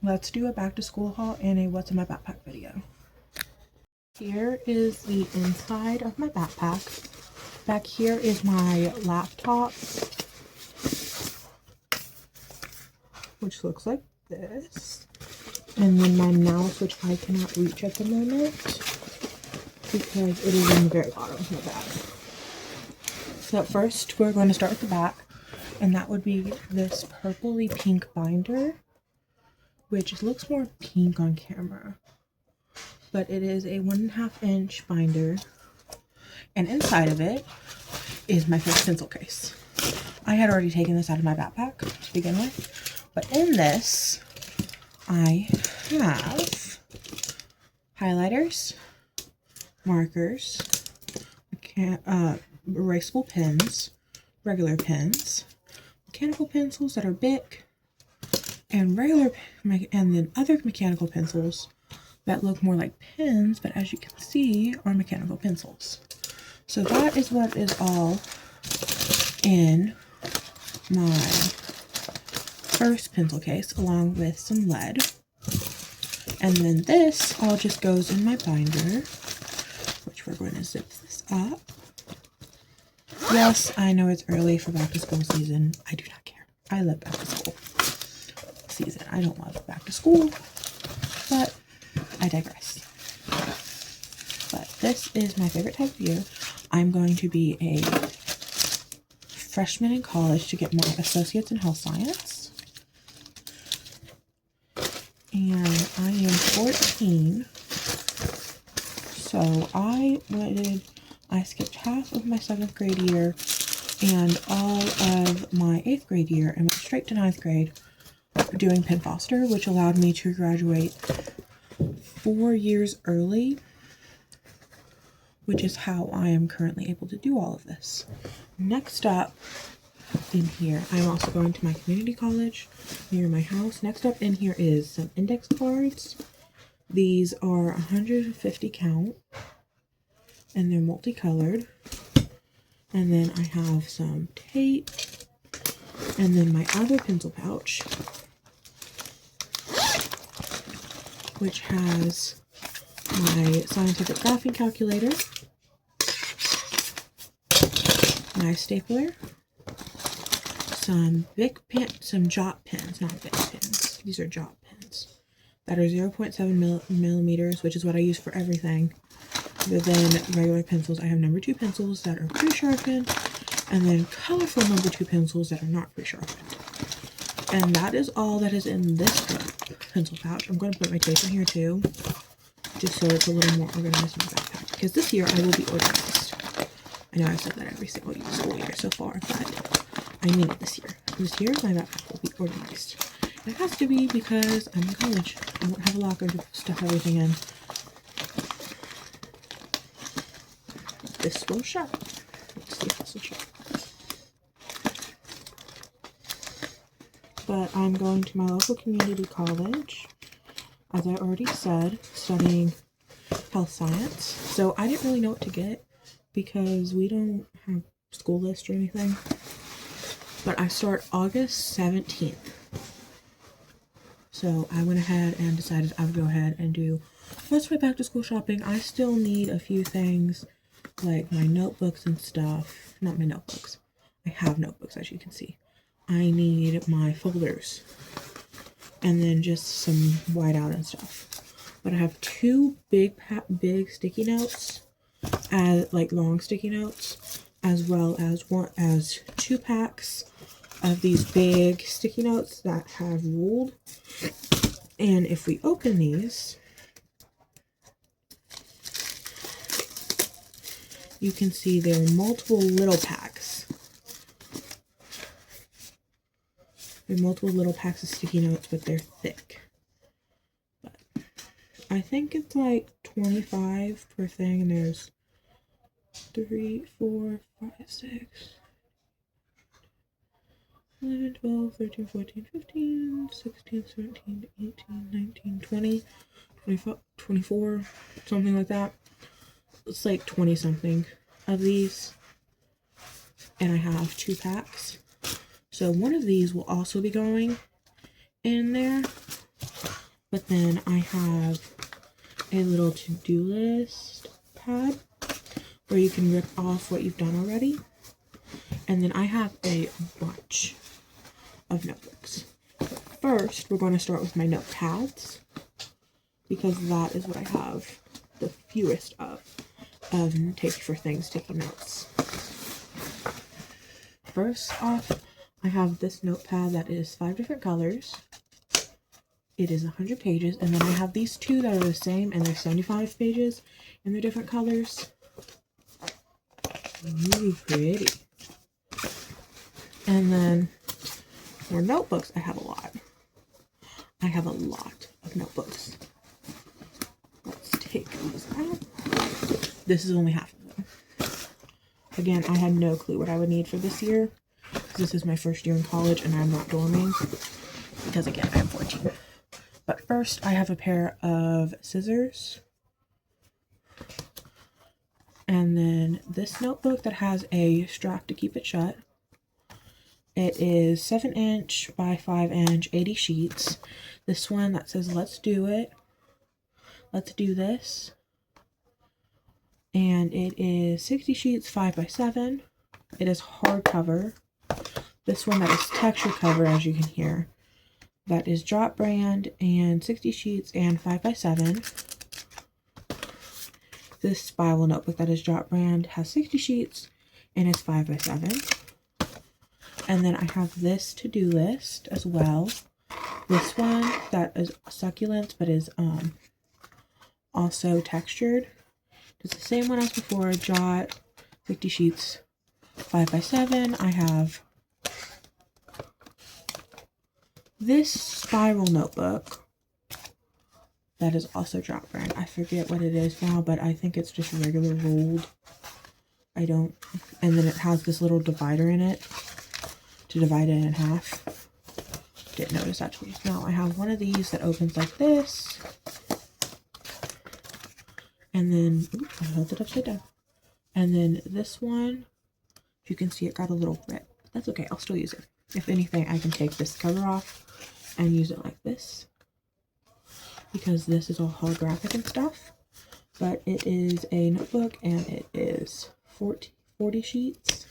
let's do a back to school haul and a what's in my backpack video. Here is the inside of my backpack. Back here is my laptop, which looks like this. And then my mouse, which I cannot reach at the moment because it is in the very bottom of my bag. So first we're going to start with the back, and that would be this purpley pink binder, which looks more pink on camera, but it is a 1.5 inch binder, and inside of it is my first pencil case. I had already taken this out of my backpack to begin with, but in this I have highlighters, markers, erasable pens, regular pens, mechanical pencils that are Bic, and then other mechanical pencils that look more like pens, but as you can see are mechanical pencils. So that is what is all in my first pencil case, along with some lead. And then this all just goes in my binder, which we're going to zip this up. Yes, I know it's early for back to school season. I do not care. I love back to school season. I don't love back to school, but I digress. But this is my favorite type of year. I'm going to be a freshman in college to get my associates in health science. And I am 14. So I skipped half of my 7th grade year and all of my 8th grade year and went straight to 9th grade doing Penn Foster, which allowed me to graduate 4 years early, which is how I am currently able to do all of this. Next up in here, I'm also going to my community college near my house. Next up in here is some index cards. These are 150 count, and they're multicolored. And then I have some tape, and then my other pencil pouch, which has my scientific graphing calculator, my stapler, some some Jot pens, not Bic pens. These are Jot pens that are 0.7 millimeters, which is what I use for everything. Other than regular pencils, I have number 2 pencils that are pre-sharpened, and then colorful number 2 pencils that are not pre-sharpened. And that is all that is in this pencil pouch. I'm going to put my tape in here too, just so it's a little more organized in my backpack, because this year I will be organized. I know I've said that every single school year so far, but I mean it this year. This year my backpack will be organized. And it has to be because I'm in college. I won't have a locker to stuff everything in. This will shut. Let's see if this will shut. But I'm going to my local community college, as I already said, studying health science. So I didn't really know what to get because we don't have school list or anything. But I start August 17th. So I went ahead and decided I would go ahead and do most of my back to school shopping. I still need a few things like my notebooks and stuff. Not my notebooks. I have notebooks, as you can see. I need my folders and then just some whiteout and stuff. But I have 2 big sticky notes, like long sticky notes, as well as 2 packs of these big sticky notes that have ruled. And if we open these, you can see there are multiple little packs. There are multiple little packs of sticky notes, but they're thick. But I think it's like 25 per thing, and there's 3, 4, 5, 6, 11, 12, 13, 14, 15, 16, 17, 18, 19, 20, 24, something like that. It's like 20 something of these, and I have 2 packs. So one of these will also be going in there, But then I have a little to-do list pad where you can rip off what you've done already. And then I have a bunch of notebooks. But first, we're going to start with my notepads because that is what I have the fewest of taking notes. First off, I have this notepad that is 5 different colors. It is 100 pages, and then I have these two that are the same, and they're 75 pages, and they're different colors. Really pretty. And then for notebooks, I have a lot. I have a lot of notebooks. Let's take these out. This is only half of them. Again, I had no clue what I would need for this year. This is my first year in college, and I'm not dorming because, again, I'm 14. But first, I have a pair of scissors. And then this notebook that has a strap to keep it shut. It is 7" by 5", 80 sheets. This one that says, "Let's do it. Let's do this." And it is 60 sheets, 5 by 7. It is hardcover. This one that is texture cover, as you can hear. That is Jot brand and 60 sheets and 5 by 7. This spiral notebook that is Jot brand has 60 sheets and is 5 by 7. And then I have this to-do list as well. This one that is succulents but is also textured. It's the same one as before, Jot, 60 sheets, 5 by 7. I have this spiral notebook that is also Jot brand. I forget what it is now, but I think it's just regular rolled. And then it has this little divider in it to divide it in half. Didn't notice that till just now. I have one of these that opens like this. And then, I held it upside down. And then this one, if you can see, it got a little rip. That's okay, I'll still use it. If anything, I can take this cover off and use it like this, because this is all holographic and stuff. But it is a notebook, and it is 40 sheets.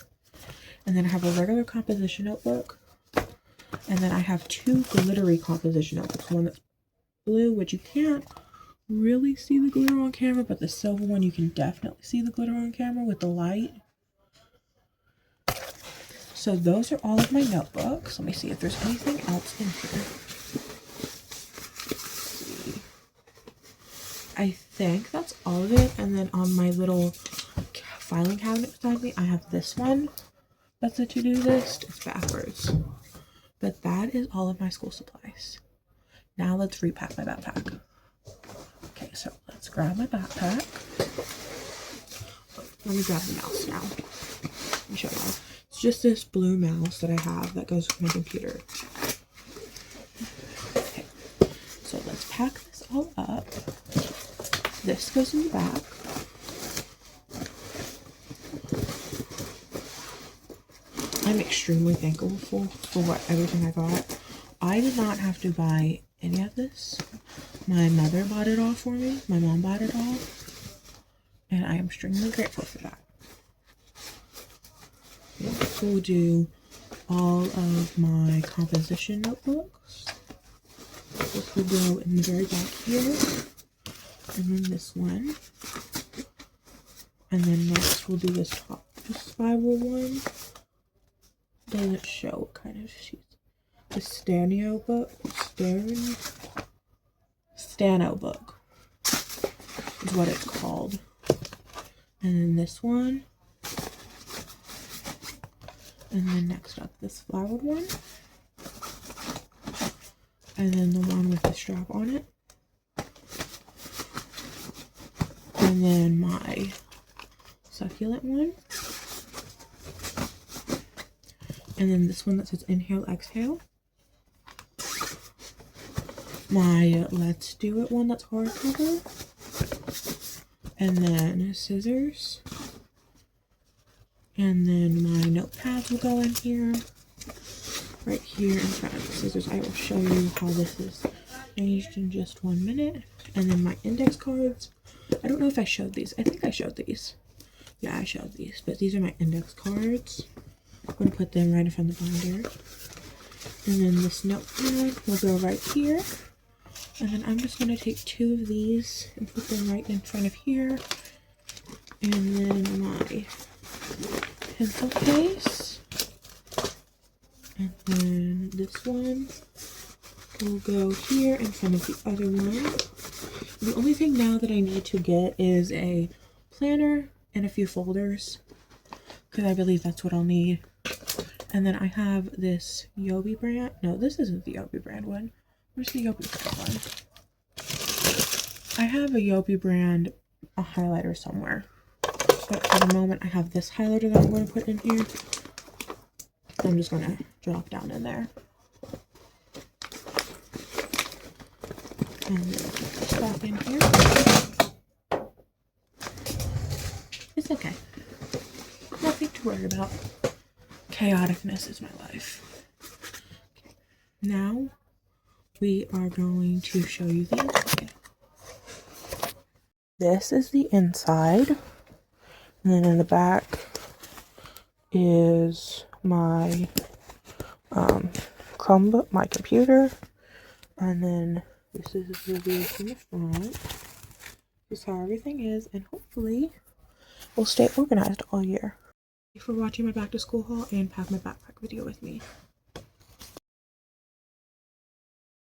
And then I have a regular composition notebook. And then I have two glittery composition notebooks. One that's blue, which you can't really see the glitter on camera, but the silver one you can definitely see the glitter on camera with the light. So those are all of my notebooks. Let me see if there's anything else in here. I think that's all of it. And then on my little filing cabinet beside me, I have this one. That's a to-do list. It's backwards. But that is all of my school supplies. Now let's repack my backpack. Okay, so let's grab my backpack. Let me grab the mouse now. Let me show you. It's just this blue mouse that I have that goes with my computer. Okay, so let's pack this all up. This goes in the back. I'm extremely thankful for everything I got. I did not have to buy any of this. My mother bought it all for me. My mom bought it all. And I am extremely grateful for that. Next we'll do all of my composition notebooks. This will go in the very back here. And then this one. And then next we'll do this top spiral one. Doesn't show what kind of sheets. The Stano book is what it's called. And then this one. And then next up, this flowered one. And then the one with the strap on it. And then my succulent one. And then this one that says inhale, exhale. My Let's Do It one that's hardcover. And then scissors. And then my notepads will go in here. Right here in front of the scissors. I will show you how this is arranged in just 1 minute. And then my index cards. I don't know if I showed these. I think I showed these. Yeah, I showed these. But these are my index cards. I'm going to put them right in front of the binder. And then this notepad will go right here. And then I'm just going to take 2 of these and put them right in front of here. And then my pencil case. And then this one will go here in front of the other one. The only thing now that I need to get is a planner and a few folders, because I believe that's what I'll need. And then I have this Yobi brand. No, this isn't the Yobi brand one. Where's the Yobi brand one? I have a Yobi brand a highlighter somewhere. But for the moment, I have this highlighter that I'm going to put in here. I'm just going to drop down in there. And then put this back in here. It's okay. Nothing to worry about. Chaoticness is my life. Okay. Now we are going to show you the inside. This is the inside. And then in the back is my Chromebook, my computer. And then this is the view from the front. This is how everything is, and hopefully we'll stay organized all year. Thank you for watching my back to school haul and have my backpack video with me.